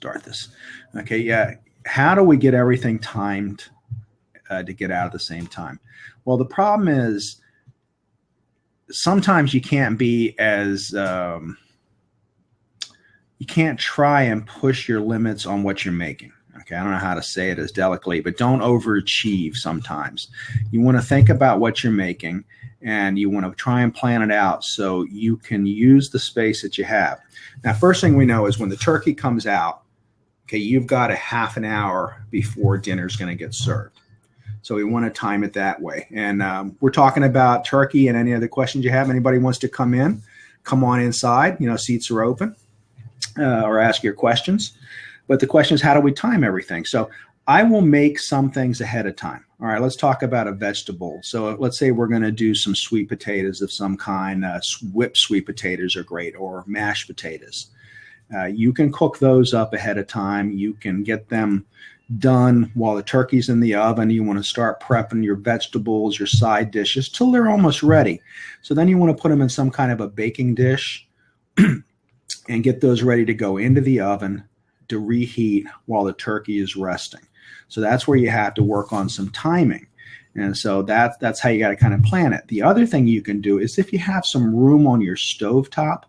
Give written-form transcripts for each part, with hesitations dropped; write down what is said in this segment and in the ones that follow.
start this. Okay, yeah. How do we get everything timed to get out at the same time? Well, the problem is sometimes you can't be as you can't try and push your limits on what you're making. Okay, I don't know how to say it as delicately, but don't overachieve sometimes. You want to think about what you're making, and you want to try and plan it out so you can use the space that you have. Now, first thing we know is when the turkey comes out, okay, you've got a half an hour before dinner's going to get served. So we want to time it that way. And we're talking about turkey and any other questions you have. Anybody wants to come in, come on inside. You know, seats are open, or ask your questions. But the question is, how do we time everything? So I will make some things ahead of time. All right, let's talk about a vegetable. So let's say we're going to do some sweet potatoes of some kind. Whipped sweet potatoes are great, or mashed potatoes. You can cook those up ahead of time. You can get them done while the turkey's in the oven. You want to start prepping your vegetables, your side dishes till they're almost ready. So then you want to put them in some kind of a baking dish and get those ready to go into the oven to reheat while the turkey is resting. So that's where you have to work on some timing. And so that's how you got to kind of plan it. The other thing you can do is if you have some room on your stovetop,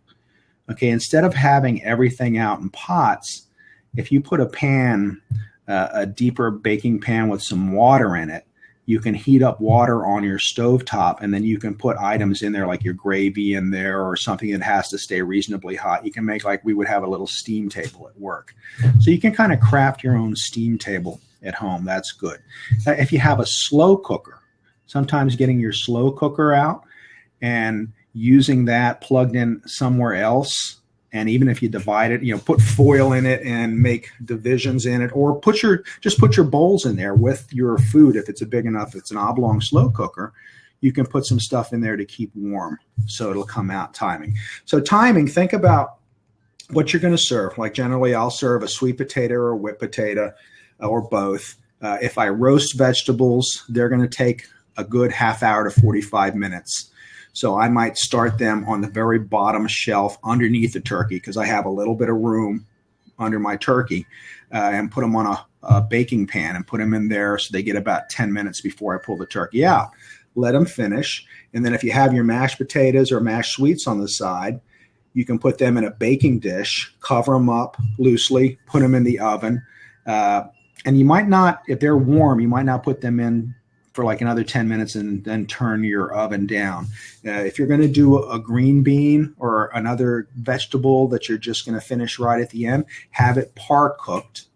okay, instead of having everything out in pots, if you put a pan, a deeper baking pan with some water in it, you can heat up water on your stovetop, and then you can put items in there like your gravy in there or something that has to stay reasonably hot. You can make like we would have a little steam table at work. So you can kind of craft your own steam table at home. That's good. If you have a slow cooker, sometimes getting your slow cooker out and using that plugged in somewhere else, and even if you divide it, you know, put foil in it and make divisions in it, or just put your bowls in there with your food. If it's a big enough, it's an oblong slow cooker, you can put some stuff in there to keep warm so it'll come out timing. So timing, think about what you're going to serve. Like generally I'll serve a sweet potato or a whipped potato or both. If I roast vegetables, they're going to take a good half hour to 45 minutes. So I might start them on the very bottom shelf underneath the turkey because I have a little bit of room under my turkey, and put them on a baking pan and put them in there so they get about 10 minutes before I pull the turkey out. Let them finish. And then if you have your mashed potatoes or mashed sweets on the side, you can put them in a baking dish, cover them up loosely, put them in the oven. And you might not, if they're warm, you might not put them in for like another 10 minutes and then turn your oven down. If you're going to do a green bean or another vegetable that you're just going to finish right at the end, have it par cooked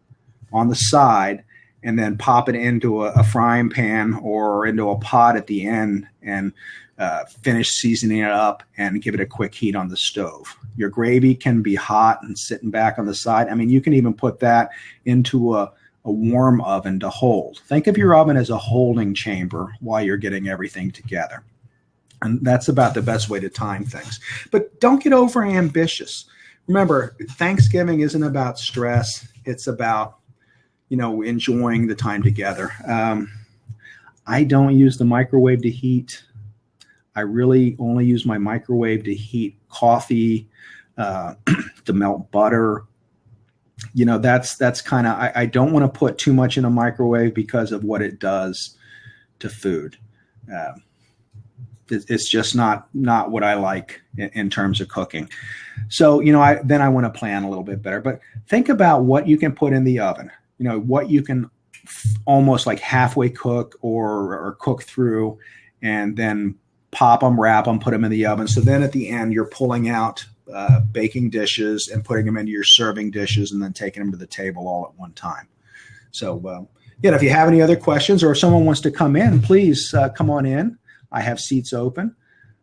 on the side and then pop it into a frying pan or into a pot at the end and finish seasoning it up and give it a quick heat on the stove. Your gravy can be hot and sitting back on the side. I mean, you can even put that into a warm oven to hold. Think of your oven as a holding chamber while you're getting everything together. And that's about the best way to time things. But don't get over ambitious. Remember, Thanksgiving isn't about stress. It's about, you know, enjoying the time together. I don't use the microwave to heat. I really only use my microwave to heat coffee, to melt butter. You know, that's kind of, I don't want to put too much in a microwave because of what it does to food. It's just not what I like in terms of cooking. So, you know, I want to plan a little bit better, but think about what you can put in the oven, you know, what you can almost like halfway cook or cook through and then pop them, wrap them, put them in the oven. So then at the end, you're pulling out baking dishes and putting them into your serving dishes and then taking them to the table all at one time. So, yeah, if you have any other questions or if someone wants to come in, please come on in. I have seats open.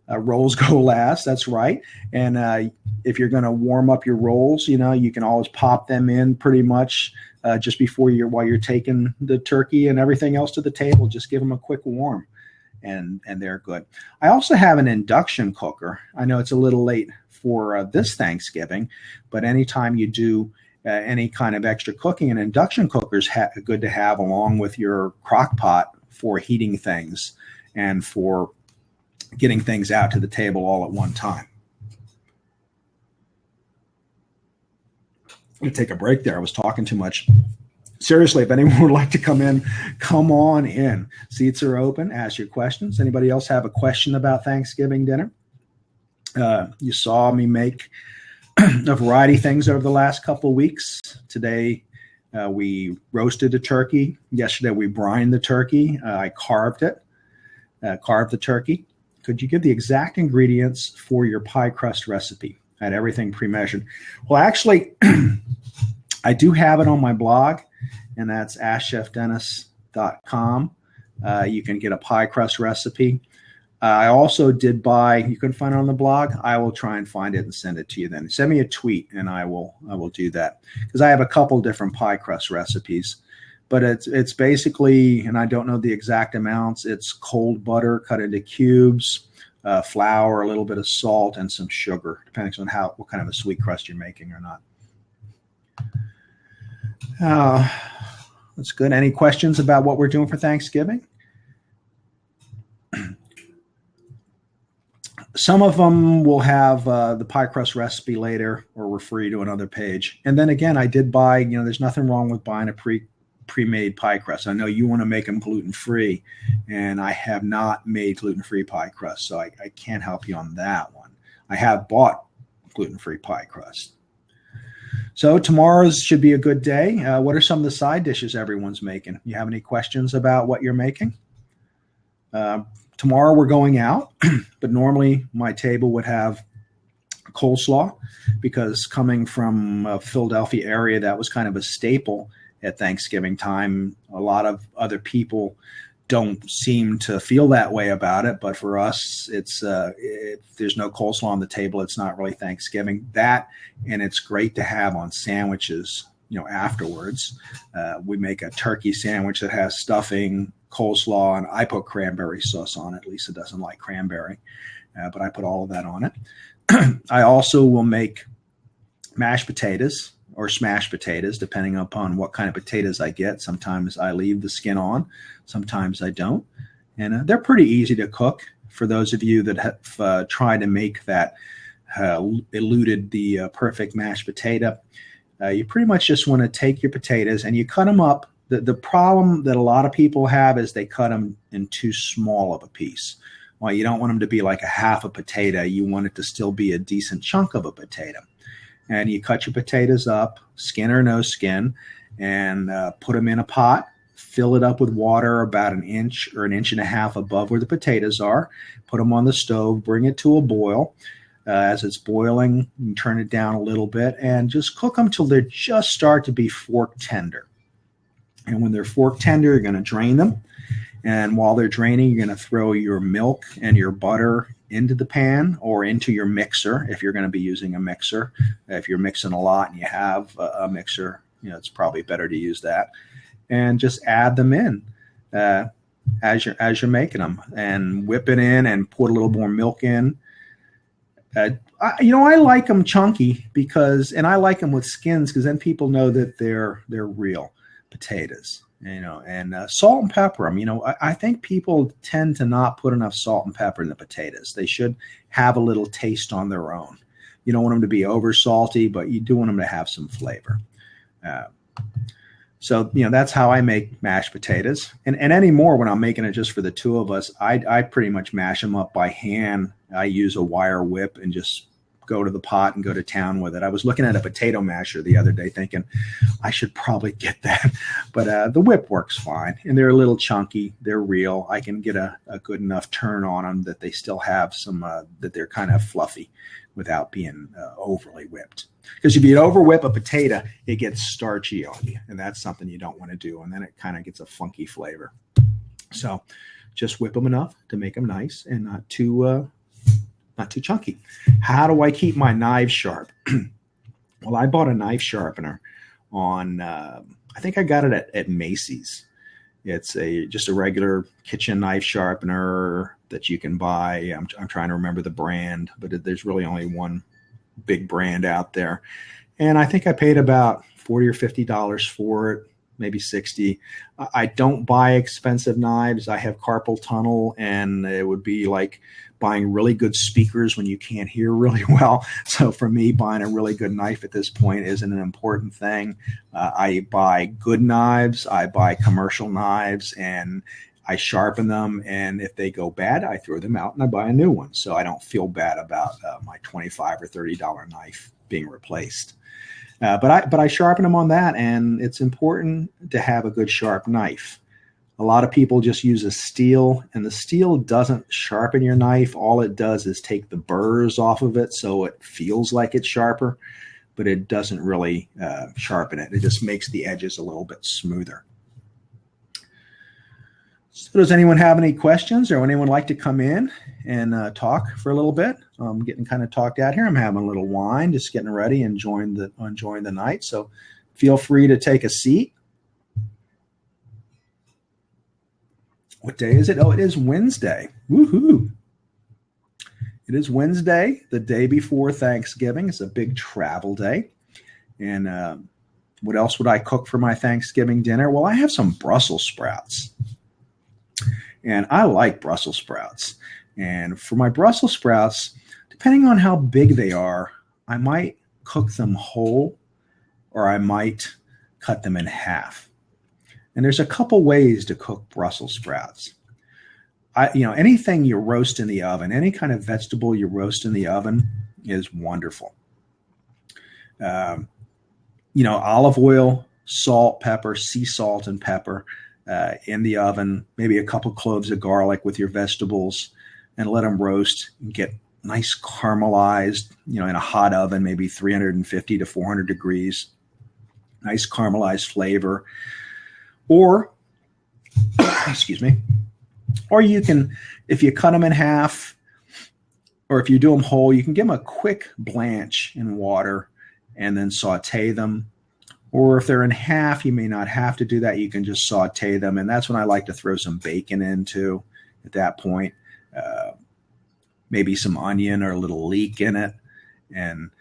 Rolls go last. That's right. And if you're going to warm up your rolls, you know, you can always pop them in pretty much just before while you're taking the turkey and everything else to the table. Just give them a quick warm and they're good. I also have an induction cooker. I know it's a little late for this Thanksgiving, but anytime you do any kind of extra cooking, an induction cooker is good to have along with your crock pot for heating things and for getting things out to the table all at one time. I'm going to take a break there. I was talking too much. Seriously, if anyone would like to come in, come on in. Seats are open. Ask your questions. Anybody else have a question about Thanksgiving dinner? You saw me make a variety of things over the last couple of weeks. Today, we roasted a turkey. Yesterday, we brined the turkey. I carved the turkey. Could you give the exact ingredients for your pie crust recipe? I had everything pre-measured. Well, actually, I do have it on my blog, and that's askchefdennis.com. You can get a pie crust recipe. I also did buy, you can find it on the blog. I will try and find it and send it to you then. Send me a tweet and I will do that, because I have a couple different pie crust recipes. But it's basically, and I don't know the exact amounts, it's cold butter cut into cubes, flour, a little bit of salt, and some sugar, depending on what kind of a sweet crust you're making or not. That's good. Any questions about what we're doing for Thanksgiving? Some of them will have the pie crust recipe later or refer you to another page. And then again, I did buy, there's nothing wrong with buying a pre-made pie crust. I know you want to make them gluten-free, and I have not made gluten-free pie crust, so I can't help you on that one. I have bought gluten-free pie crust. So tomorrow's should be a good day. What are some of the side dishes everyone's making? You have any questions about what you're making? Tomorrow we're going out, but normally my table would have coleslaw, because coming from a Philadelphia area, that was kind of a staple at Thanksgiving time. A lot of other people don't seem to feel that way about it, but for us, it's if there's no coleslaw on the table, it's not really Thanksgiving. That, and it's great to have on sandwiches, afterwards. We make a turkey sandwich that has stuffing, coleslaw, and I put cranberry sauce on it. Lisa doesn't like cranberry, but I put all of that on it. I also will make mashed potatoes or smashed potatoes, depending upon what kind of potatoes I get. Sometimes I leave the skin on, sometimes I don't. And they're pretty easy to cook. For those of you that have tried to make that, eluded the perfect mashed potato, you pretty much just want to take your potatoes and you cut them up. The problem that a lot of people have is they cut them in too small of a piece. Well, you don't want them to be like a half a potato. You want it to still be a decent chunk of a potato. And you cut your potatoes up, skin or no skin, and put them in a pot. Fill it up with water about an inch or an inch and a half above where the potatoes are. Put them on the stove, bring it to a boil. As it's boiling, you turn it down a little bit and just cook them till they just start to be fork tender. And when they're fork tender, you're going to drain them. And while they're draining, you're going to throw your milk and your butter into the pan or into your mixer if you're going to be using a mixer. If you're mixing a lot and you have a mixer, it's probably better to use that. And just add them in as you're making them, and whip it in and put a little more milk in. I like them chunky and I like them with skins, because then people know that they're real potatoes. And salt and pepper them. I think people tend to not put enough salt and pepper in the potatoes. They should have a little taste on their own. You don't want them to be over salty, but you do want them to have some flavor. So that's how I make mashed potatoes. And anymore, when I'm making it just for the two of us, I pretty much mash them up by hand. I use a wire whip and just go to the pot and go to town with it. I was looking at a potato masher the other day thinking I should probably get that, but the whip works fine, and they're a little chunky. They're real. I can get a good enough turn on them that they still have some, that they're kind of fluffy without being overly whipped. Because if you over whip a potato, it gets starchy on you, and that's something you don't want to do, and then it kind of gets a funky flavor. So just whip them enough to make them nice and not too chunky. How do I keep my knives sharp? Well, I bought a knife sharpener on, I think I got it at Macy's. It's just a regular kitchen knife sharpener that you can buy. I'm trying to remember the brand, but there's really only one big brand out there. And I think I paid about $40 or $50 for it. maybe 60. I don't buy expensive knives. I have carpal tunnel, and it would be like buying really good speakers when you can't hear really well. So for me, buying a really good knife at this point isn't an important thing. I buy good knives. I buy commercial knives, and I sharpen them. And if they go bad, I throw them out and I buy a new one. So I don't feel bad about my $25 or $30 knife being replaced. But I sharpen them on that, and it's important to have a good sharp knife. A lot of people just use a steel, and the steel doesn't sharpen your knife. All it does is take the burrs off of it, so it feels like it's sharper, but it doesn't really sharpen it. It just makes the edges a little bit smoother. So does anyone have any questions, or anyone like to come in and talk for a little bit? I'm getting kind of talked out here. I'm having a little wine, just getting ready and enjoying the night. So feel free to take a seat. What day is it? Oh, it is Wednesday. Woohoo! It is Wednesday, the day before Thanksgiving. It's a big travel day. And what else would I cook for my Thanksgiving dinner? Well, I have some Brussels sprouts. And I like Brussels sprouts. And for my Brussels sprouts, depending on how big they are, I might cook them whole, or I might cut them in half. And there's a couple ways to cook Brussels sprouts. Anything you roast in the oven, any kind of vegetable you roast in the oven is wonderful. Olive oil, salt, pepper, sea salt and pepper in the oven, maybe a couple cloves of garlic with your vegetables, and let them roast and get nice caramelized, in a hot oven, maybe 350 to 400 degrees, nice caramelized flavor. Or, excuse me, or you can, if you cut them in half, or if you do them whole, you can give them a quick blanch in water and then saute them. Or if they're in half, you may not have to do that. You can just saute them. And that's when I like to throw some bacon into at that point. Maybe some onion or a little leek in it. And,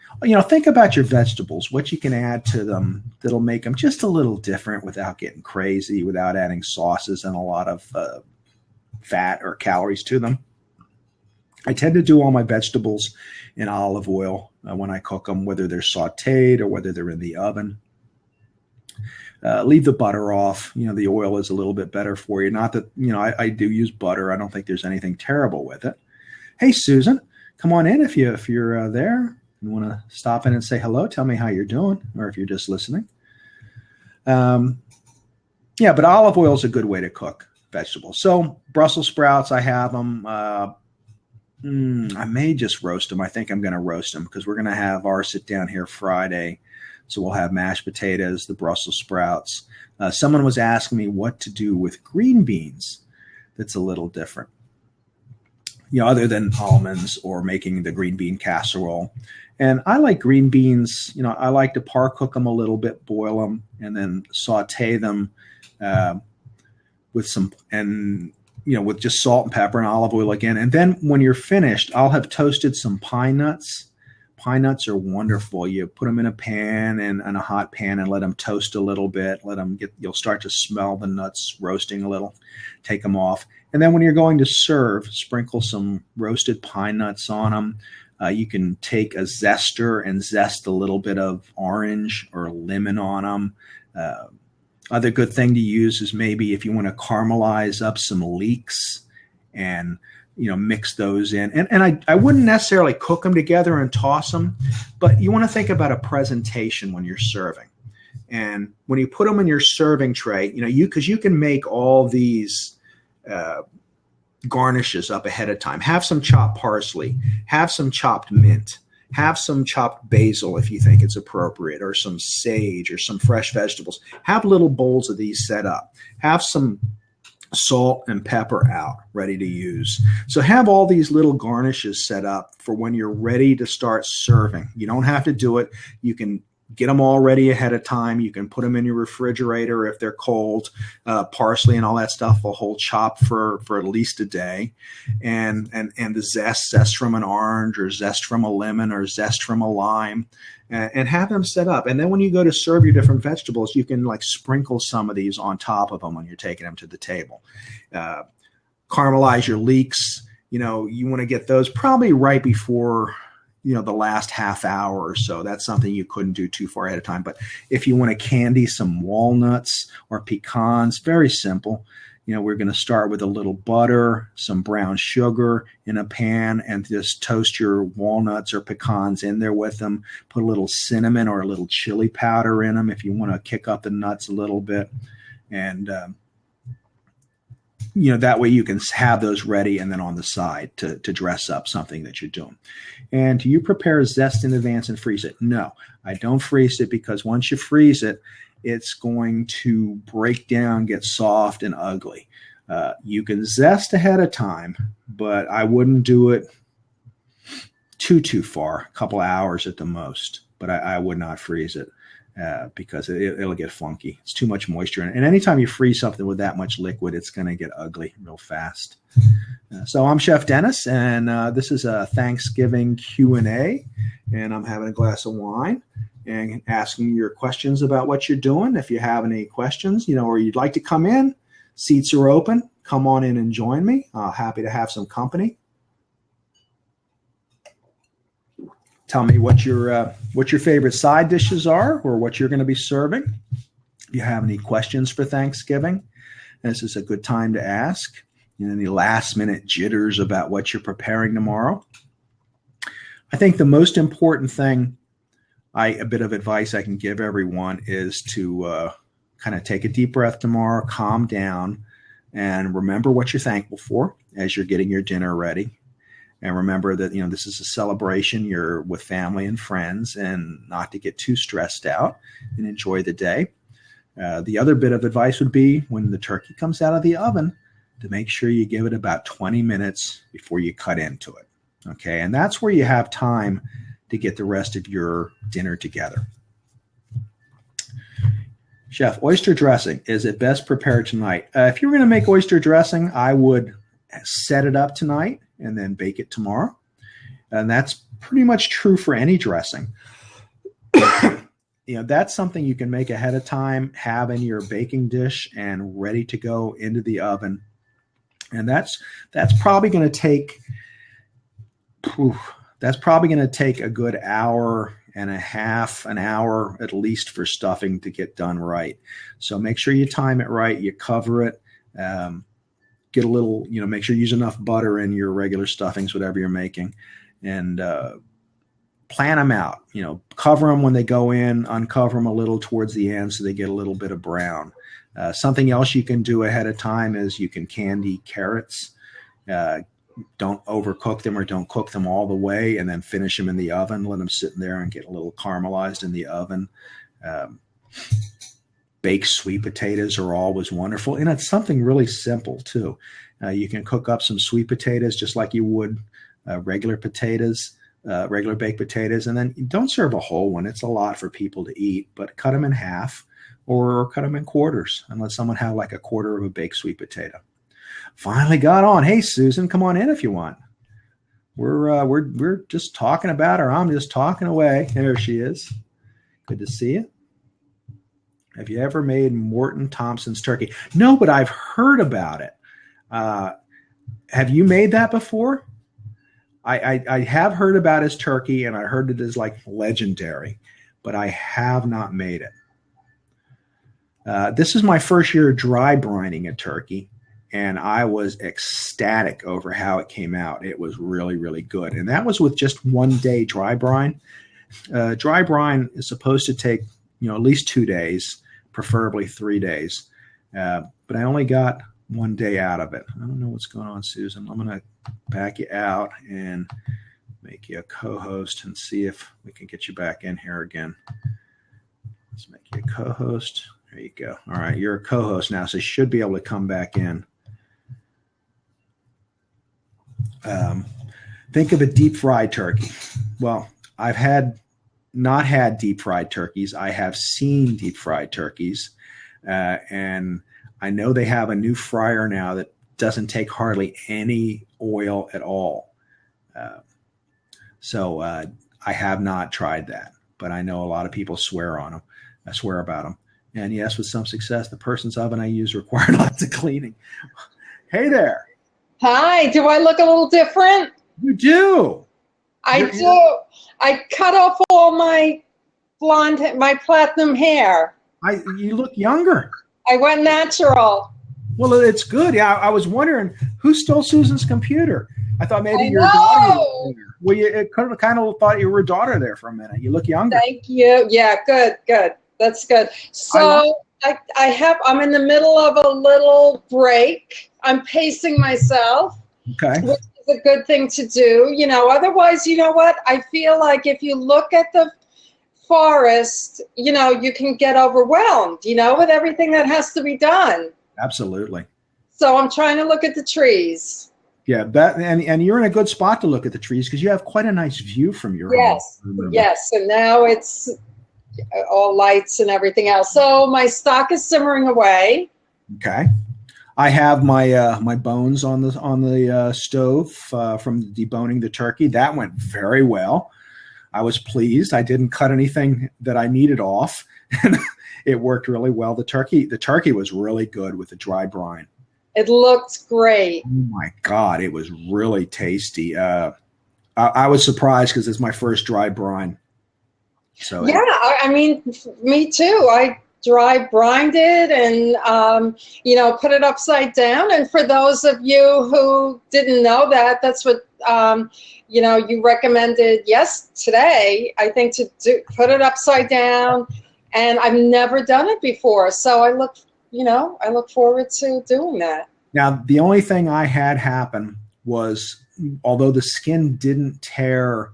think about your vegetables, what you can add to them that'll make them just a little different without getting crazy, without adding sauces and a lot of fat or calories to them. I tend to do all my vegetables in olive oil when I cook them, whether they're sauteed or whether they're in the oven. Leave the butter off. The oil is a little bit better for you. Not that, I do use butter. I don't think there's anything terrible with it. Hey, Susan, come on in if you're there. You want to stop in and say hello, tell me how you're doing, or if you're just listening. But olive oil is a good way to cook vegetables. So Brussels sprouts, I have them. I may just roast them. I think I'm going to roast them because we're going to have our sit down here Friday. So we'll have mashed potatoes, the Brussels sprouts. Someone was asking me what to do with green beans that's a little different, other than almonds or making the green bean casserole. And I like green beans. I like to par cook them a little bit, boil them, and then saute them with with just salt and pepper and olive oil again. And then when you're finished, I'll have toasted some pine nuts. Pine nuts are wonderful. You put them in a pan and a hot pan and let them toast a little bit. You'll start to smell the nuts roasting a little. Take them off. And then when you're going to serve, sprinkle some roasted pine nuts on them. You can take a zester and zest a little bit of orange or lemon on them. Other good thing to use is maybe if you want to caramelize up some leeks and mix those in. And I wouldn't necessarily cook them together and toss them, but you want to think about a presentation when you're serving. And when you put them in your serving tray, because you can make all these garnishes up ahead of time. Have some chopped parsley, have some chopped mint, have some chopped basil if you think it's appropriate, or some sage or some fresh vegetables. Have little bowls of these set up. Have some salt and pepper out ready to use. So have all these little garnishes set up for when you're ready to start serving. You don't have to do it. You can Get them all ready ahead of time. You can put them in your refrigerator if they're cold. Parsley and all that stuff will hold chop for at least a day. And the zest from an orange or zest from a lemon or zest from a lime, and have them set up. And then when you go to serve your different vegetables, you can like sprinkle some of these on top of them when you're taking them to the table. Caramelize your leeks. You want to get those probably right before the last half hour or so. That's something you couldn't do too far ahead of time. But if you want to candy some walnuts or pecans, very simple. We're going to start with a little butter, some brown sugar in a pan, and just toast your walnuts or pecans in there with them. Put a little cinnamon or a little chili powder in them if you want to kick up the nuts a little bit. And, that way you can have those ready and then on the side to dress up something that you're doing. And do you prepare zest in advance and freeze it? No, I don't freeze it, because once you freeze it, it's going to break down, get soft and ugly. You can zest ahead of time, but I wouldn't do it too far, a couple hours at the most. But I would not freeze it. Because it'll get funky. It's too much moisture in it. And anytime you freeze something with that much liquid, it's going to get ugly real fast. So I'm Chef Dennis, and this is a Thanksgiving Q&A, and I'm having a glass of wine and asking your questions about what you're doing. If you have any questions, or you'd like to come in, seats are open. Come on in and join me. Happy to have some company. Tell me what your favorite side dishes are, or what you're going to be serving. If you have any questions for Thanksgiving, this is a good time to ask. Any last minute jitters about what you're preparing tomorrow. I think the most important thing, a bit of advice I can give everyone, is to kind of take a deep breath tomorrow, calm down, and remember what you're thankful for as you're getting your dinner ready. And remember that, this is a celebration. You're with family and friends, and not to get too stressed out, and enjoy the day. The other bit of advice would be, when the turkey comes out of the oven, to make sure you give it about 20 minutes before you cut into it. Okay. And that's where you have time to get the rest of your dinner together. Chef, oyster dressing, is it best prepared tonight? If you were going to make oyster dressing, I would set it up tonight and then bake it tomorrow. And that's pretty much true for any dressing. That's something you can make ahead of time, have in your baking dish and ready to go into the oven. And that's probably going to take a good hour and a half, an hour at least, for stuffing to get done right. So make sure you time it right. You cover it. Get a little, make sure you use enough butter in your regular stuffings, whatever you're making, and plan them out. Cover them when they go in, uncover them a little towards the end so they get a little bit of brown. Something else you can do ahead of time is you can candy carrots. Don't overcook them, or don't cook them all the way and then finish them in the oven. Let them sit in there and get a little caramelized in the oven. Baked sweet potatoes are always wonderful. And it's something really simple too. You can cook up some sweet potatoes just like you would regular potatoes, regular baked potatoes. And then don't serve a whole one. It's a lot for people to eat, but cut them in half or cut them in quarters and let someone have like a quarter of a baked sweet potato. Finally got on. Hey, Susan, come on in if you want. We're just talking about her. I'm just talking away. There she is. Good to see you. Have you ever made Morton Thompsons turkey? No, but I've heard about it. Have you made that before? I have heard about his turkey, and I heard it is like legendary, but I have not made it. This is my first year dry brining a turkey, and I was ecstatic over how it came out. It was really, really good. And that was with just 1 day dry brine. Dry brine is supposed to take, at least 2 days, preferably 3 days. But I only got 1 day out of it. I don't know what's going on, Susan. I'm going to back you out and make you a co-host and see if we can get you back in here again. Let's make you a co-host. There you go. All right, you're a co-host now, so you should be able to come back in. Think of a deep fried turkey. Well, I've had not had deep fried turkeys. I have seen deep fried turkeys, and I know they have a new fryer now that doesn't take hardly any oil at all. So I have not tried that, but I know a lot of people swear on them. I swear about them. And yes, with some success. The person's oven I use required lots of cleaning. Hey there. Hi. Do I look a little different? You do. I do. I cut off all my my platinum hair. You look younger. I went natural. Well, it's good. Yeah, I was wondering who stole Susan's computer. I thought maybe your daughter was there. Well, it could have kind of thought you were a daughter there for a minute. You look younger. Thank you. Yeah, good. That's good. So I'm in the middle of a little break. I'm pacing myself. Okay. Which is a good thing to do. You know, otherwise, you know what? I feel like if you look at the forest, you know, you can get overwhelmed, you know, with everything that has to be done. Absolutely. So I'm trying to look at the trees. Yeah, and you're in a good spot to look at the trees because you have quite a nice view from your home. Yes, and now it's all lights and everything else. So my stock is simmering away. Okay. I have my my bones on the stove from deboning the turkey. That went very well. I was pleased. I didn't cut anything that I needed off. It worked really well. The turkey was really good with the dry brine. It looked great. Oh my God, it was really tasty. I was surprised because it's my first dry brine. So yeah, I mean, me too. I dry brined it and you know, put it upside down. And for those of you who didn't know that, that's what you know, you recommended today, I think, to put it upside down. And I've never done it before, so I look forward to doing that. Now, the only thing I had happen was, although the skin didn't tear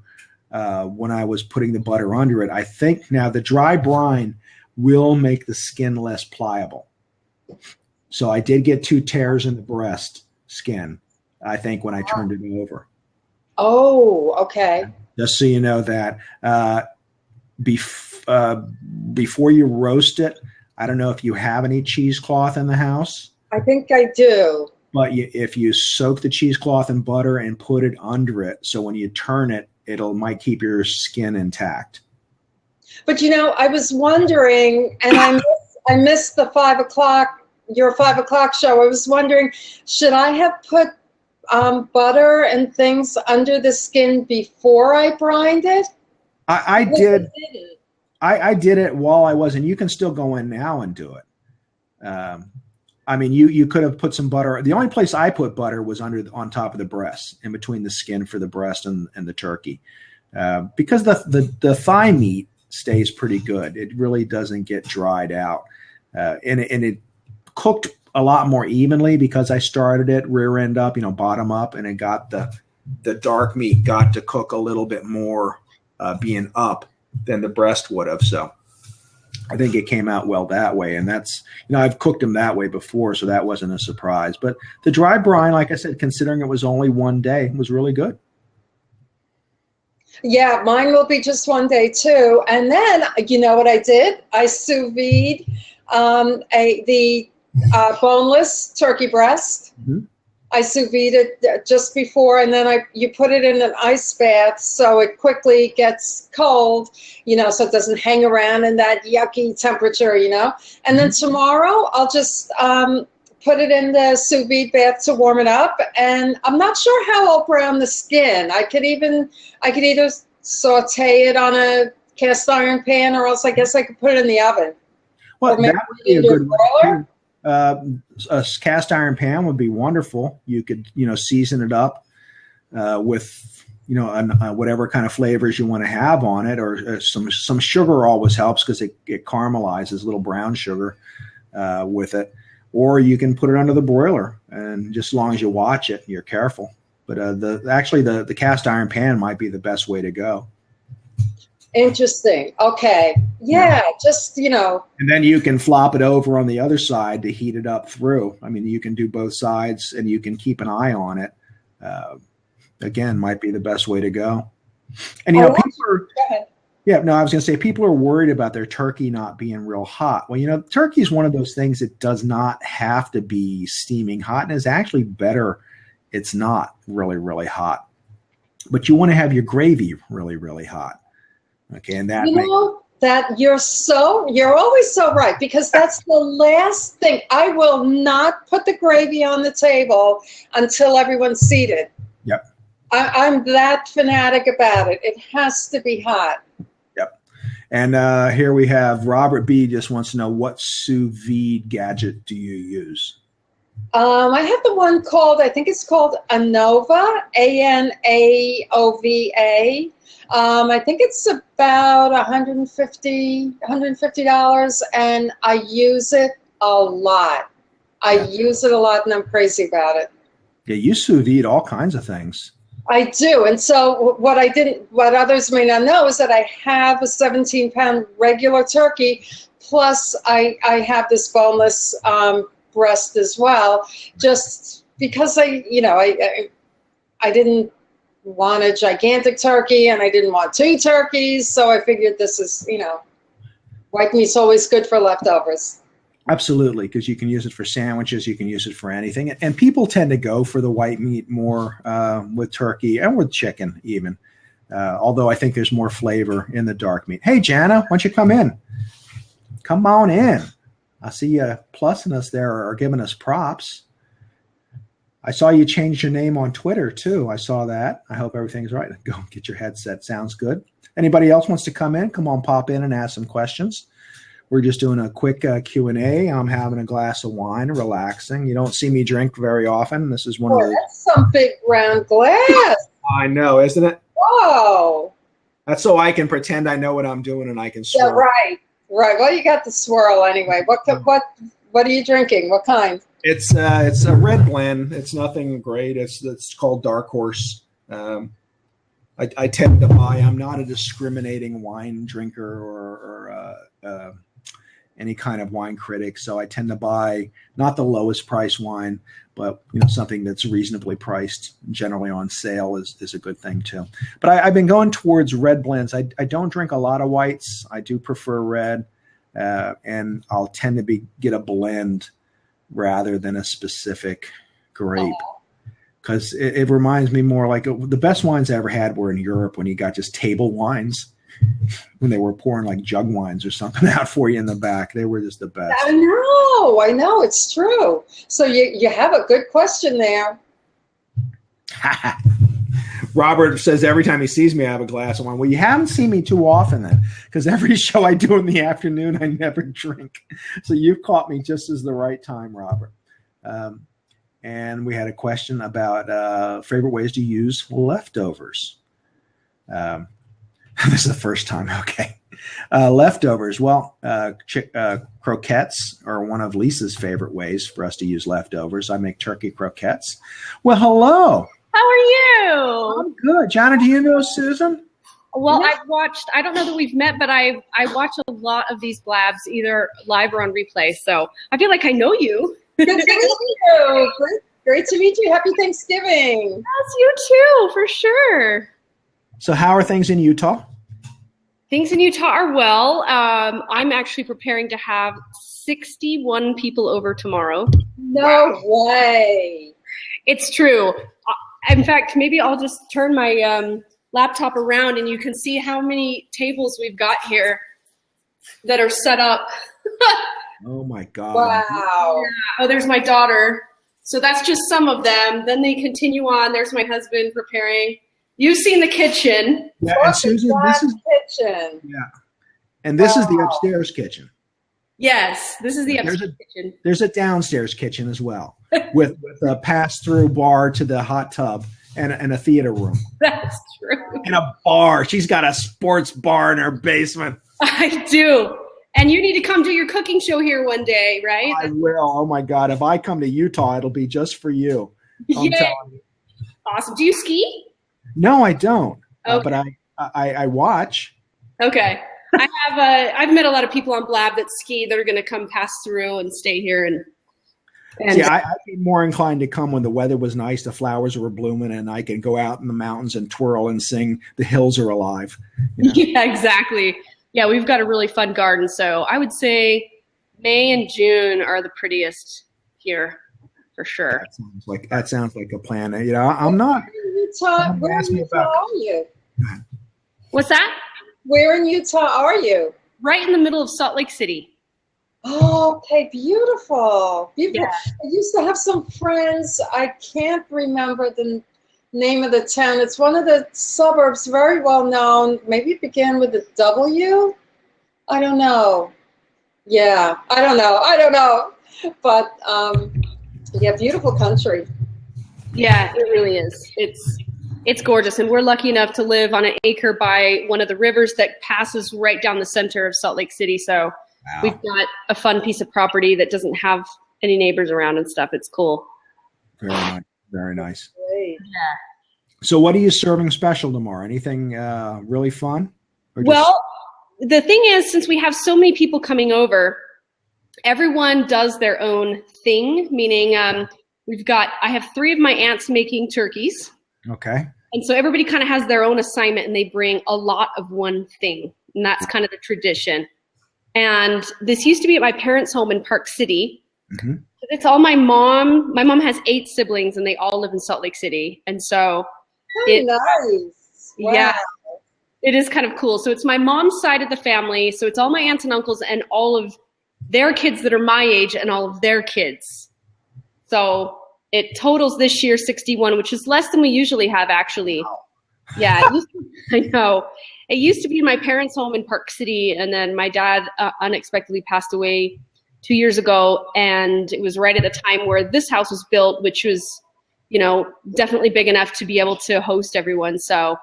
when I was putting the butter under it, I think now the dry brine will make the skin less pliable. So I did get 2 tears in the breast skin, I think, when I turned it over. Oh, okay. Just so you know that. Before you roast it, I don't know if you have any cheesecloth in the house. I think I do. But if you soak the cheesecloth in butter and put it under it, so when you turn it, might keep your skin intact. But you know, I was wondering, and I missed the 5 o'clock, your 5 o'clock show. I was wondering, should I have put butter and things under the skin before I brined it? I did. I did it while I was, and you can still go in now and do it. I mean, you could have put some butter. The only place I put butter was on top of the breast, in between the skin for the breast and the turkey, because the thigh meat stays pretty good. It really doesn't get dried out, and it cooked a lot more evenly because I started it rear end up, bottom up, and it got the dark meat got to cook a little bit more being up than the breast would have. So I think it came out well that way. And that's, I've cooked them that way before, so that wasn't a surprise. But the dry brine, like I said, considering it was only one day, was really good. Yeah, mine will be just one day too. And then, you know what I did? I sous vide the boneless turkey breast. Mm-hmm. I sous vide it just before, and then you put it in an ice bath so it quickly gets cold, so it doesn't hang around in that yucky temperature, And then tomorrow I'll just put it in the sous vide bath to warm it up. And I'm not sure how I'll brown the skin. I could either saute it on a cast iron pan, or else I guess I could put it in the oven. Well, that would be a good one. A cast iron pan would be wonderful. You could, season it up with, whatever kind of flavors you want to have on it, or some sugar always helps because it caramelizes, little brown sugar with it. Or you can put it under the broiler, and just as long as you watch it, you're careful. But the cast iron pan might be the best way to go. Interesting. Okay. Yeah, just, And then you can flop it over on the other side to heat it up through. I mean, you can do both sides, and you can keep an eye on it. Again, might be the best way to go. And, Yeah, no, I was going to say people are worried about their turkey not being real hot. Well, turkey is one of those things that does not have to be steaming hot, and is actually better it's not really, really hot. But you want to have your gravy really, really hot. Okay, and that that you're always so right, because that's the last thing. I will not put the gravy on the table until everyone's seated. Yep. I'm that fanatic about it. It has to be hot. Yep. And here we have Robert B. just wants to know, what sous vide gadget do you use? I have the one I think it's called Anova, ANAOVA. I think it's about $150, and I use it a lot. Use it a lot, and I'm crazy about it. Yeah, you sous vide all kinds of things. I do. And so what others may not know is that I have a 17-pound regular turkey, plus I have this boneless breast as well, just because I didn't want a gigantic turkey, and I didn't want 2 turkeys, so I figured this is, white meat's always good for leftovers. Absolutely, because you can use it for sandwiches, you can use it for anything, and people tend to go for the white meat more with turkey and with chicken even, although I think there's more flavor in the dark meat. Hey, Jana, why don't you come in? Come on in. I see you plussing us there, or giving us props. I saw you change your name on Twitter, too. I saw that. I hope everything's right. Go get your headset. Sounds good. Anybody else wants to come in? Come on, pop in and ask some questions. We're just doing a quick Q&A. I'm having a glass of wine and relaxing. You don't see me drink very often. This is one of those. That's some big round glass. I know, isn't it? Whoa. That's so I can pretend I know what I'm doing and I can swirl. Yeah, right. Right. Well, you got the swirl anyway. What are you drinking? What kind? It's a red blend. It's nothing great. It's called Dark Horse. I tend to buy. I'm not a discriminating wine drinker or any kind of wine critic, so I tend to buy not the lowest price wine, but something that's reasonably priced, generally on sale is a good thing too. But I've been going towards red blends. I don't drink a lot of whites. I do prefer red, and I'll tend to get a blend rather than a specific grape, because it reminds me more like the best wines I ever had were in Europe, when you got just table wines, when they were pouring like jug wines or something out for you in the back. They were just the best. I know, it's true. So you have a good question there. Robert says every time he sees me, I have a glass of wine. Well, you haven't seen me too often then, because every show I do in the afternoon, I never drink. So you've caught me just as the right time, Robert. And we had a question about favorite ways to use leftovers. This is the first time. Okay. Leftovers. Well, croquettes are one of Lisa's favorite ways for us to use leftovers. I make turkey croquettes. Well, hello. How are you? I'm good. Jana, do you know Susan? Well, I've watched, I don't know that we've met, but I watch a lot of these blabs, either live or on replay. So I feel like I know you. Good to meet you. Great to meet you. Happy Thanksgiving. Yes, you too, for sure. So how are things in Utah? Things in Utah are well. I'm actually preparing to have 61 people over tomorrow. No way. It's true. In fact, maybe I'll just turn my laptop around and you can see how many tables we've got here that are set up. Oh my God. Wow. Yeah. Oh, there's my daughter. So that's just some of them. Then they continue on. There's my husband preparing. You've seen the kitchen. Yeah, and Susan, this is kitchen. Yeah. And this is the upstairs kitchen. Yes, this is the upstairs kitchen. There's a downstairs kitchen as well, with a pass-through bar to the hot tub and a theater room. That's true. And a bar. She's got a sports bar in her basement. I do. And you need to come do your cooking show here one day, right? I will. Oh my God. If I come to Utah, it'll be just for you. I'm telling you. Awesome. Do you ski? No, I don't. Okay. But I watch. Okay. I've met a lot of people on Blab that ski that are going to come pass through and stay here. And And See, I'd be more inclined to come when the weather was nice, the flowers were blooming, and I could go out in the mountains and twirl and sing "The Hills Are Alive." You know? yeah, exactly. Yeah, we've got a really fun garden. So I would say May and June are the prettiest here for sure. That sounds like a plan. You know, I'm not. Where in Utah are you? What's that? Where in Utah are you? Right in the middle of Salt Lake City. Oh, okay, beautiful. Beautiful. Yeah. I used to have some friends. I can't remember the name of the town. It's one of the suburbs, very well known. Maybe it began with a W. I don't know. Yeah, I don't know. But yeah, beautiful country. Yeah, it really is. It's gorgeous, and we're lucky enough to live on an acre by one of the rivers that passes right down the center of Salt Lake City. So we've got a fun piece of property that doesn't have any neighbors around and stuff. It's cool. Very nice. Very nice. Great. Yeah. So, what are you serving special tomorrow? Anything really fun? Well, the thing is, since we have so many people coming over, everyone does their own thing. Meaning, I have 3 of my aunts making turkeys. Okay. And so everybody kind of has their own assignment, and they bring a lot of one thing. And that's kind of the tradition. And this used to be at my parents' home in Park City. Mm-hmm. It's all my mom. My mom has 8 siblings, and they all live in Salt Lake City. And so Nice. Wow. Yeah, it is kind of cool. So it's my mom's side of the family. So it's all my aunts and uncles and all of their kids that are my age and all of their kids. So it totals this year 61, which is less than we usually have, actually. Yeah, I know. It used to be my parents' home in Park City, and then my dad unexpectedly passed away 2 years ago, and it was right at the time where this house was built, which was, definitely big enough to be able to host everyone. So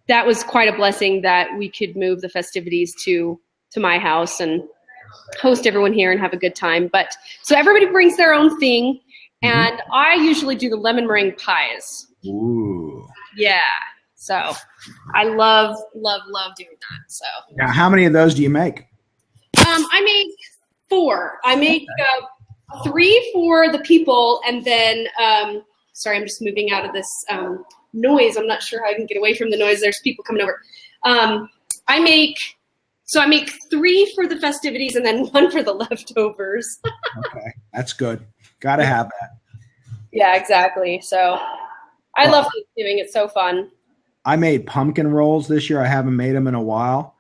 that was quite a blessing that we could move the festivities to my house and host everyone here and have a good time. But so everybody brings their own thing. And I usually do the lemon meringue pies. Ooh. Yeah. So I love doing that. So now, how many of those do you make? I make 4. I make 3 for the people, and then sorry, I'm just moving out of this noise. I'm not sure how I can get away from the noise. There's people coming over. I make 3 for the festivities and then 1 for the leftovers. Okay, that's good. Got to have that. Yeah, exactly. So I love Thanksgiving. It's so fun. I made pumpkin rolls this year. I haven't made them in a while.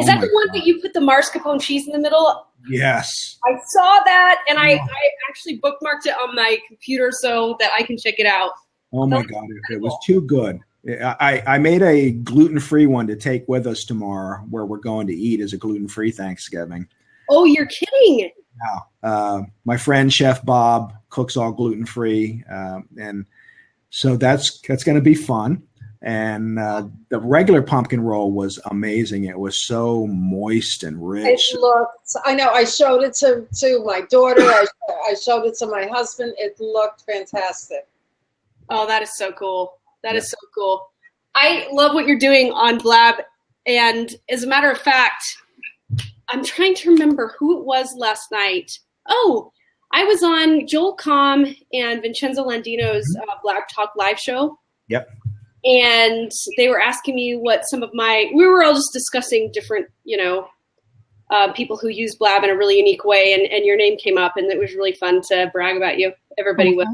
Is that the one that you put the mascarpone cheese in the middle? Yes. I saw that, and I actually bookmarked it on my computer so that I can check it out. Oh, my God. It was too good. I made a gluten-free one to take with us tomorrow where we're going to eat as a gluten-free Thanksgiving. Oh, you're kidding. Wow. My friend Chef Bob cooks all gluten-free, and so that's going to be fun. And the regular pumpkin roll was amazing. It was so moist and rich. I know. I showed it to my daughter. I showed it to my husband. It looked fantastic. Oh, that is so cool. That is so cool. I love what you're doing on Blab. And as a matter of fact, I'm trying to remember who it was last night. Oh, I was on Joel Comm and Vincenzo Landino's Blab Talk live show. Yep. And they were asking me what we were all just discussing different, people who use Blab in a really unique way. And your name came up, and it was really fun to brag about you. Everybody was.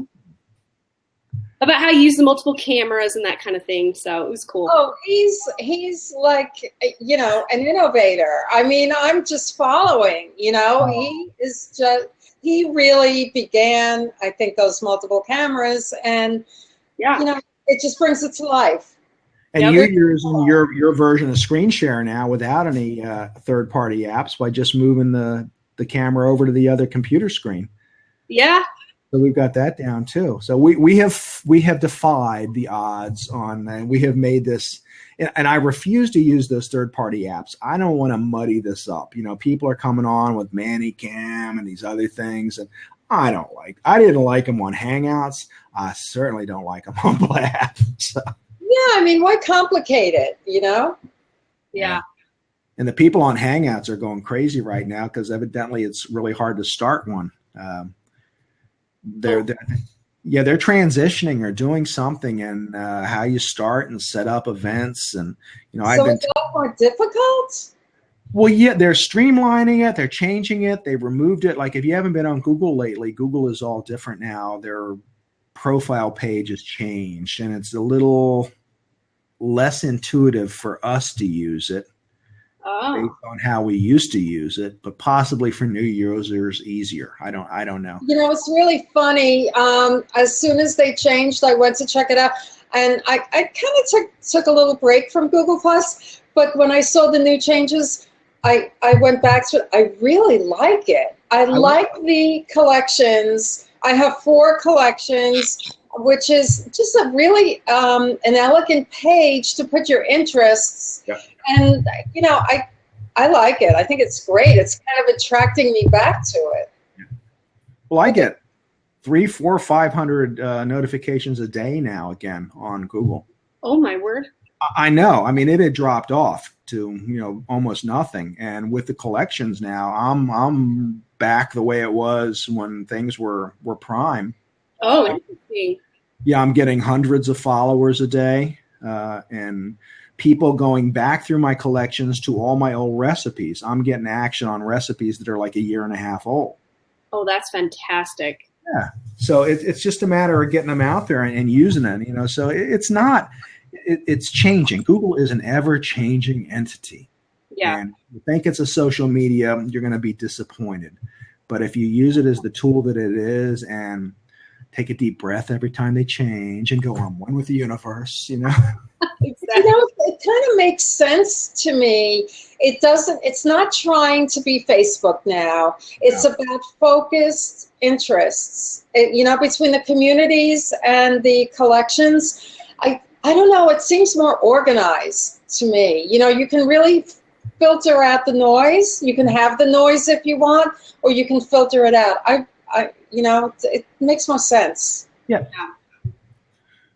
About how you use the multiple cameras and that kind of thing. So it was cool. Oh, he's like, an innovator. I mean, I'm just following, he really began, I think, those multiple cameras, and, it just brings it to life. And you're using your version of screen share now without any third-party apps by just moving the camera over to the other computer screen. Yeah. So we've got that down too. So we have defied the odds on, and we have made this. And I refuse to use those third-party apps. I don't want to muddy this up. People are coming on with ManyCam and these other things, and I didn't like them on Hangouts. I certainly don't like them on Blab. So. Yeah, I mean, why complicate it? Yeah. And the people on Hangouts are going crazy right now because evidently it's really hard to start one. they're they're transitioning or doing something, and how you start and set up events, and So it's a lot more difficult. Well, yeah, they're streamlining it. They're changing it. They removed it. Like if you haven't been on Google lately, Google is all different now. Their profile page has changed, and it's a little less intuitive for us to use it based on how we used to use it, but possibly for new users easier. I don't know. It's really funny. As soon as they changed, I went to check it out, and I kind of took a little break from Google Plus. But when I saw the new changes, I went back to it. I really like it. I like the collections. I have 4 collections, which is just a really an elegant page to put your interests. Yeah. And I like it. I think it's great. It's kind of attracting me back to it. Yeah. Well, I get 300, 400, 500 notifications a day now again on Google. Oh my word! I know. I mean, it had dropped off to almost nothing, and with the collections now, I'm back the way it was when things were prime. Oh, interesting. Yeah, I'm getting hundreds of followers a day, and people going back through my collections to all my old recipes. I'm getting action on recipes that are like a year and a half old. Oh, that's fantastic. Yeah. So it's just a matter of getting them out there and using it, so it's not. It's changing. Google is an ever-changing entity. Yeah. And if you think it's a social media, you're going to be disappointed. But if you use it as the tool that it is and take a deep breath every time they change and go, I'm one with the universe, Exactly. It kind of makes sense to me. It's not trying to be Facebook now. It's about focused interests, between the communities and the collections. I don't know. It seems more organized to me. You can really filter out the noise. You can have the noise if you want, or you can filter it out. It makes more sense. Yeah.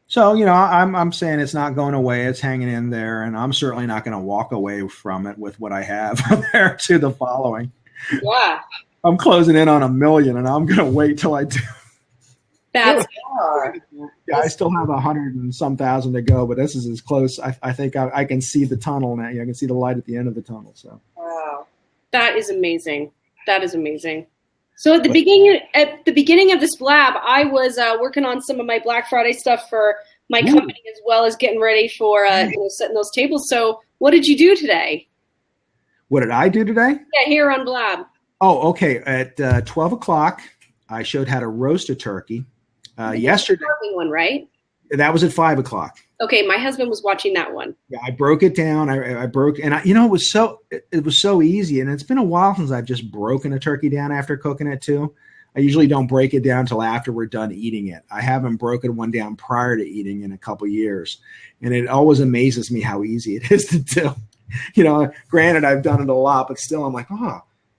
So, I'm saying it's not going away. It's hanging in there, and I'm certainly not going to walk away from it with what I have there to the following. Yeah. I'm closing in on 1 million, and I'm going to wait till I do. That's Yeah, I still have 100 and some thousand to go, but this is as close. I think I can see the tunnel now. I can see the light at the end of the tunnel. So Wow. That is amazing. That is amazing. So at the beginning of this Blab, I was working on some of my Black Friday stuff for my company, as well as getting ready for setting those tables. So what did you do today? What did I do today? Yeah, here on Blab. Oh, okay. At 12 o'clock, I showed how to roast a turkey. Yesterday, one, right? That was at 5 o'clock. Okay, my husband was watching that one. Yeah, I broke it down. I broke, and it was so easy. And it's been a while since I've just broken a turkey down after cooking it too. I usually don't break it down until after we're done eating it. I haven't broken one down prior to eating in a couple years, and it always amazes me how easy it is to do. Granted, I've done it a lot, but still, I'm like,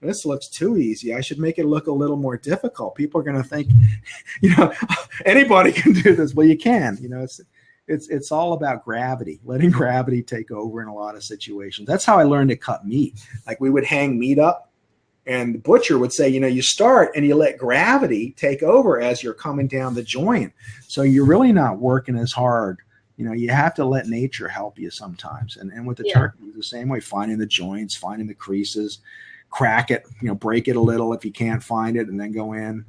this looks too easy. I should make it look a little more difficult. People are going to think, anybody can do this. Well, you can. It's all about gravity, letting gravity take over in a lot of situations. That's how I learned to cut meat. Like we would hang meat up, and the butcher would say, you start and you let gravity take over as you're coming down the joint. So you're really not working as hard. You have to let nature help you sometimes. And with the turkey, the same way, finding the joints, finding the creases, crack it, break it a little if you can't find it, and then go in.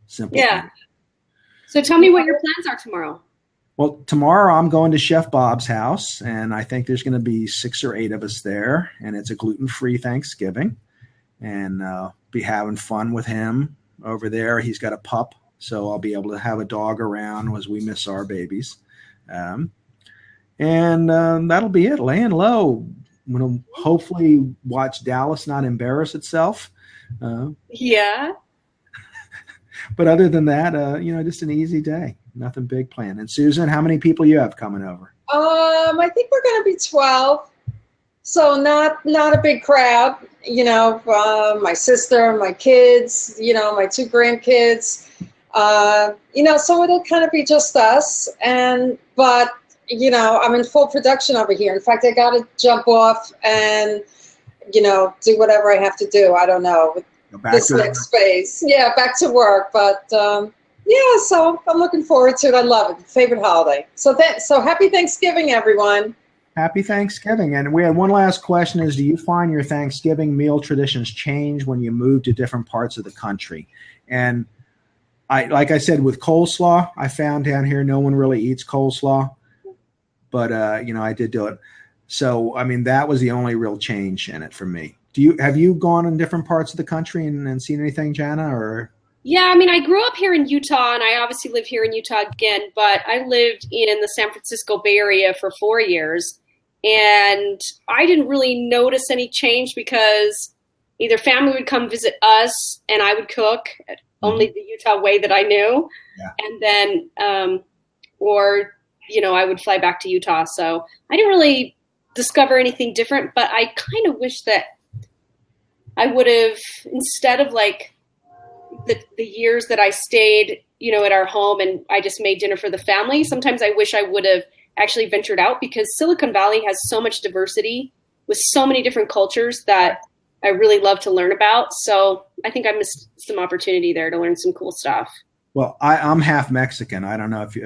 Simple. Yeah. Thing. So tell me what your plans are tomorrow. Well, tomorrow I'm going to Chef Bob's house, and I think there's going to be 6 or 8 of us there, and it's a gluten-free Thanksgiving, and be having fun with him over there. He's got a pup, so I'll be able to have a dog around as we miss our babies. And that'll be it, laying low. I'm going to hopefully watch Dallas not embarrass itself. Yeah. But other than that, just an easy day. Nothing big planned. And Susan, how many people you have coming over? I think we're going to be 12. So not a big crowd. My sister, my kids, my 2 grandkids. So it'll kind of be just us. But I'm in full production over here. In fact, I got to jump off and, do whatever I have to do. I don't know. this next phase. Yeah, back to work. But yeah, so I'm looking forward to it. I love it. Favorite holiday. So happy Thanksgiving, everyone. Happy Thanksgiving. And we had one last question is, do you find your Thanksgiving meal traditions change when you move to different parts of the country? And like I said, with coleslaw, I found down here no one really eats coleslaw, but I did do it. So, I mean, that was the only real change in it for me. Have you gone in different parts of the country and seen anything, Jana, or? Yeah, I mean, I grew up here in Utah, and I obviously live here in Utah again, but I lived in the San Francisco Bay Area for 4 years. And I didn't really notice any change because either family would come visit us and I would cook only the Utah way that I knew. Yeah. And then, I would fly back to Utah. So I didn't really discover anything different, but I kind of wish that I would have, instead of like the years that I stayed, at our home and I just made dinner for the family, sometimes I wish I would have actually ventured out, because Silicon Valley has so much diversity with so many different cultures that I really love to learn about. So I think I missed some opportunity there to learn some cool stuff. Well, I'm half Mexican. I don't know if you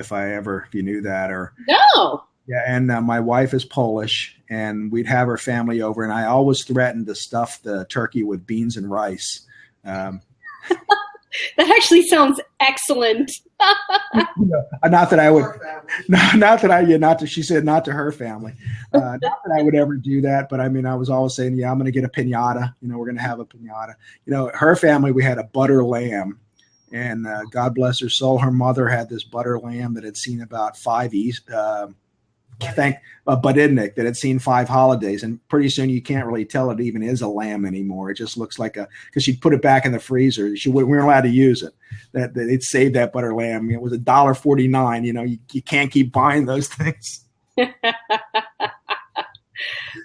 knew that or no. Yeah, and my wife is Polish, and we'd have her family over, and I always threatened to stuff the turkey with beans and rice. That actually sounds excellent. Not that I would, she said not to her family. Not that I would ever do that, but I mean, I was always saying, yeah, I'm going to get a piñata. We're going to have a piñata. Her family, we had a butter lamb, and God bless her soul, her mother had this butter lamb that had seen about 5 Budidnik that had seen 5 holidays, and pretty soon you can't really tell it even is a lamb anymore. It just looks like because she'd put it back in the freezer. We weren't allowed to use it. That they'd saved that butter lamb. It was $1.49. You can't keep buying those things.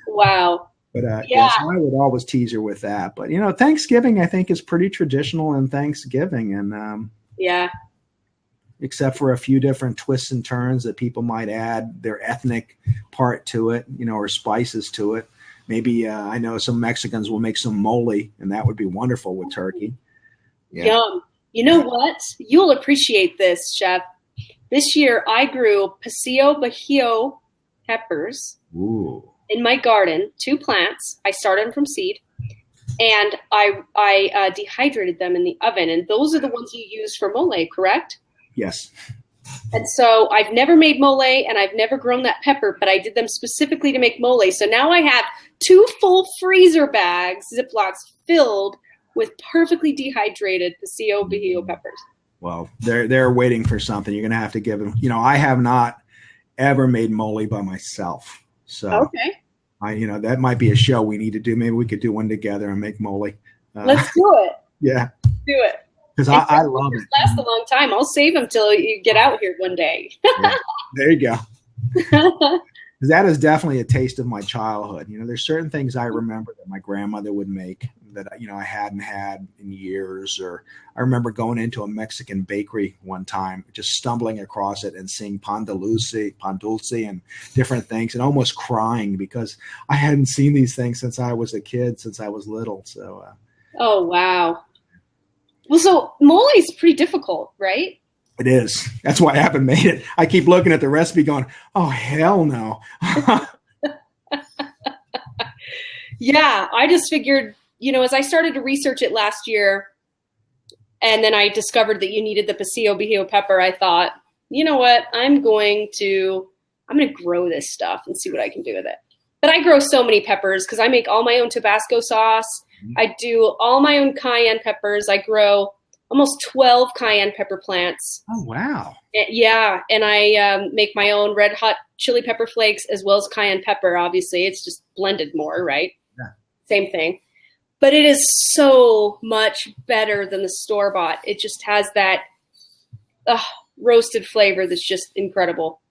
Wow. But yeah, so I would always tease her with that. But Thanksgiving I think is pretty traditional in Thanksgiving, and yeah. Except for a few different twists and turns that people might add their ethnic part to it, or spices to it. Maybe I know some Mexicans will make some mole, and that would be wonderful with turkey. Yeah. Yum. You know what? You'll appreciate this, Chef. This year I grew Paseo Bajío peppers in my garden, 2 plants. I started them from seed, and I dehydrated them in the oven. And those are the ones you use for mole, correct? Yes. And so I've never made mole, and I've never grown that pepper, but I did them specifically to make mole. So now I have 2 full freezer bags, Ziplocs, filled with perfectly dehydrated Paseo Bajío peppers. Well, they're waiting for something. You're going to have to give them. I have not ever made mole by myself. So okay. That might be a show we need to do. Maybe we could do one together and make mole. Let's do it. Yeah. Do it. Because I love it. Last a long time. I'll save them till you get out here one day. Yeah, there you go. That is definitely a taste of my childhood. There's certain things I remember that my grandmother would make that I hadn't had in years. Or I remember going into a Mexican bakery one time, just stumbling across it and seeing pan dulce and different things, and almost crying because I hadn't seen these things since I was a kid, since I was little. So. Oh wow. Well, so mole is pretty difficult, right? It is. That's why I haven't made it. I keep looking at the recipe going, oh, hell no. Yeah, I just figured, as I started to research it last year, and then I discovered that you needed the Paseo Bajío pepper, I thought, you know what? I'm going to grow this stuff and see what I can do with it. But I grow so many peppers because I make all my own Tabasco sauce. I do all my own cayenne peppers. I grow almost 12 cayenne pepper plants. Oh, wow. Yeah, and I make my own red hot chili pepper flakes as well as cayenne pepper, obviously. It's just blended more, right? Yeah. Same thing. But it is so much better than the store-bought. It just has that roasted flavor that's just incredible.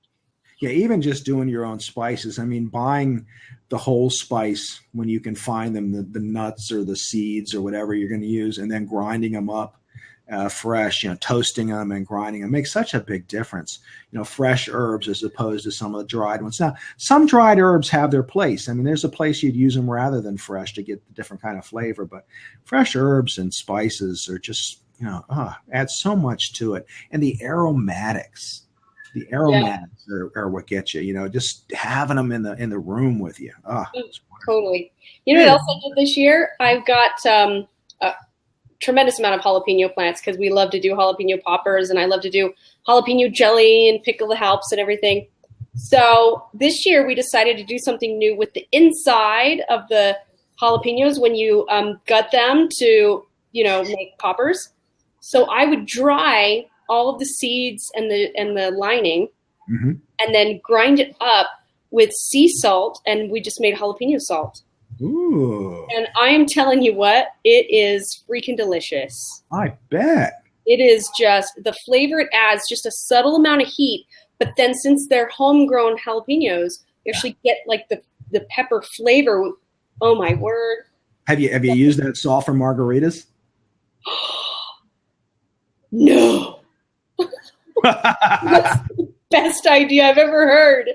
Yeah, even just doing your own spices. I mean, buying the whole spice when you can find them, the nuts or the seeds or whatever you're going to use, and then grinding them up fresh, toasting them and grinding them makes such a big difference. Fresh herbs as opposed to some of the dried ones. Now, some dried herbs have their place. I mean, there's a place you'd use them rather than fresh to get the different kind of flavor, but fresh herbs and spices are just, add so much to it. And the aromatics are what get you, just having them in the room with you. Totally. You know what else I did this year? I've got a tremendous amount of jalapeno plants because we love to do jalapeno poppers, and I love to do jalapeno jelly and pickle the halps and everything. So this year we decided to do something new with the inside of the jalapenos when you gut them to, make poppers. So I would dry all of the seeds and the lining, and then grind it up with sea salt, and we just made jalapeno salt. Ooh. And I am telling you what, it is freaking delicious. I bet. It is just, the flavor it adds, just a subtle amount of heat, but then since they're homegrown jalapenos, you actually get like the pepper flavor. Oh my word. Have you used that salt for margaritas? No. That's the best idea I've ever heard.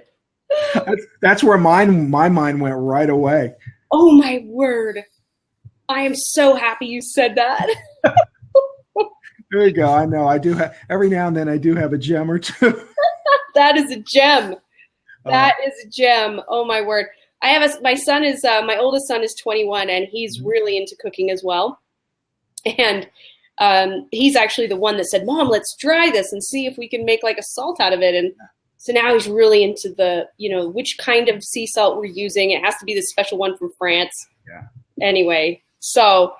That's where my mind went right away. Oh my word. I am so happy you said that. There you go. I know. I do have, every now and then I do have a gem or two. That is a gem. That is a gem. Oh my word. I have my oldest son is 21, and he's really into cooking as well. And he's actually the one that said, Mom, let's dry this and see if we can make like a salt out of it. And so now he's really into the, which kind of sea salt we're using. It has to be the special one from France. Yeah. Anyway, so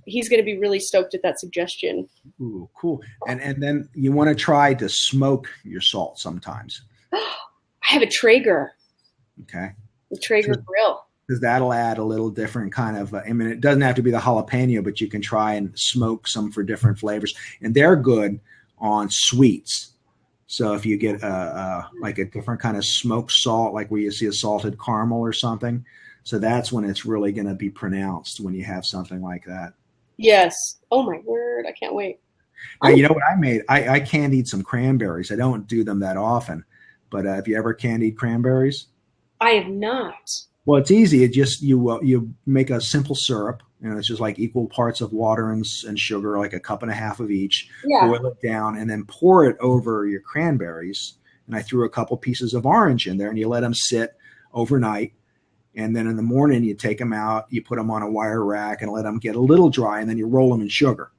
he's going to be really stoked at that suggestion. Ooh, cool. And then you want to try to smoke your salt sometimes. I have a Traeger. Okay. The Traeger grill. Because that'll add a little different kind of, it doesn't have to be the jalapeno, but you can try and smoke some for different flavors. And they're good on sweets. So if you get like a different kind of smoked salt, like where you see a salted caramel or something, so that's when it's really going to be pronounced when you have something like that. Yes. Oh my word. I can't wait. Now, you know what I made? I candied some cranberries. I don't do them that often, but have you ever candied cranberries? I have not. Well, it's easy. It just you make a simple syrup. It's just like equal parts of water and sugar, like a cup and a half of each. Yeah. Boil it down and then pour it over your cranberries. And I threw a couple pieces of orange in there, and you let them sit overnight. And then in the morning, you take them out, you put them on a wire rack and let them get a little dry, and then you roll them in sugar.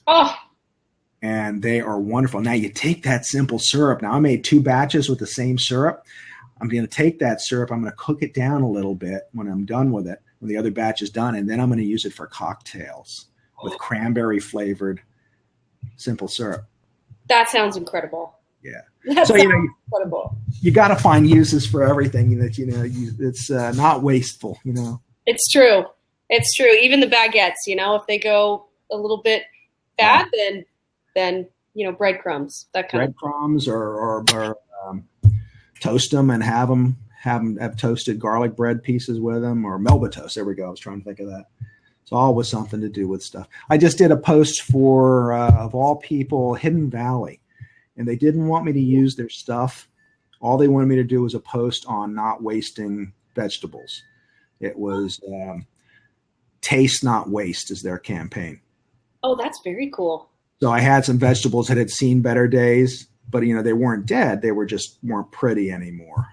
Oh. And they are wonderful. Now you take that simple syrup. Now I made 2 batches with the same syrup. I'm going to take that syrup. I'm going to cook it down a little bit when I'm done with it, when the other batch is done. And then I'm going to use it for cocktails with cranberry flavored simple syrup. That sounds incredible. Yeah. That so, sounds incredible. You got to find uses for everything that, it's not wasteful, It's true. It's true. Even the baguettes, if they go a little bit bad, then breadcrumbs, that kind breadcrumbs or toast them and have toasted garlic bread pieces with them, or Melba toast. There we go. I was trying to think of that. It's all with something to do with stuff. I just did a post for, of all people, Hidden Valley, and they didn't want me to use their stuff. All they wanted me to do was a post on not wasting vegetables. It was Taste Not Waste is their campaign. Oh, that's very cool. So I had some vegetables that had seen better days, but they weren't dead. They weren't pretty anymore.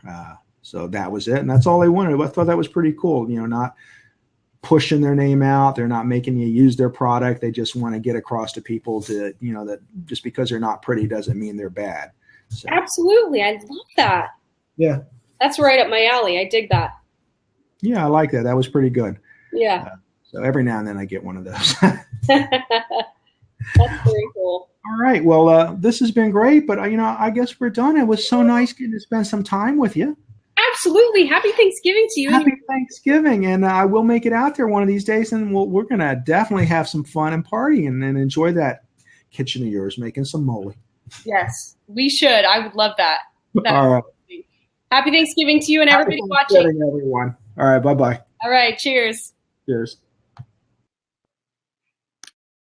So that was it. And that's all they wanted. I thought that was pretty cool. Not pushing their name out. They're not making you use their product. They just want to get across to people that just because they're not pretty doesn't mean they're bad. So. Absolutely. I love that. Yeah. That's right up my alley. I dig that. Yeah, I like that. That was pretty good. Yeah. So every now and then I get one of those. That's very cool. All right. Well, this has been great, but I guess we're done. It was so nice getting to spend some time with you. Absolutely. Happy Thanksgiving to you. Happy Thanksgiving. And I will make it out there one of these days, and we're going to definitely have some fun and party and enjoy that kitchen of yours, making some mole. Yes, we should. I would love that. All right. Happy Thanksgiving to you and everybody watching. Everyone. All right. Bye-bye. All right. Cheers. Cheers.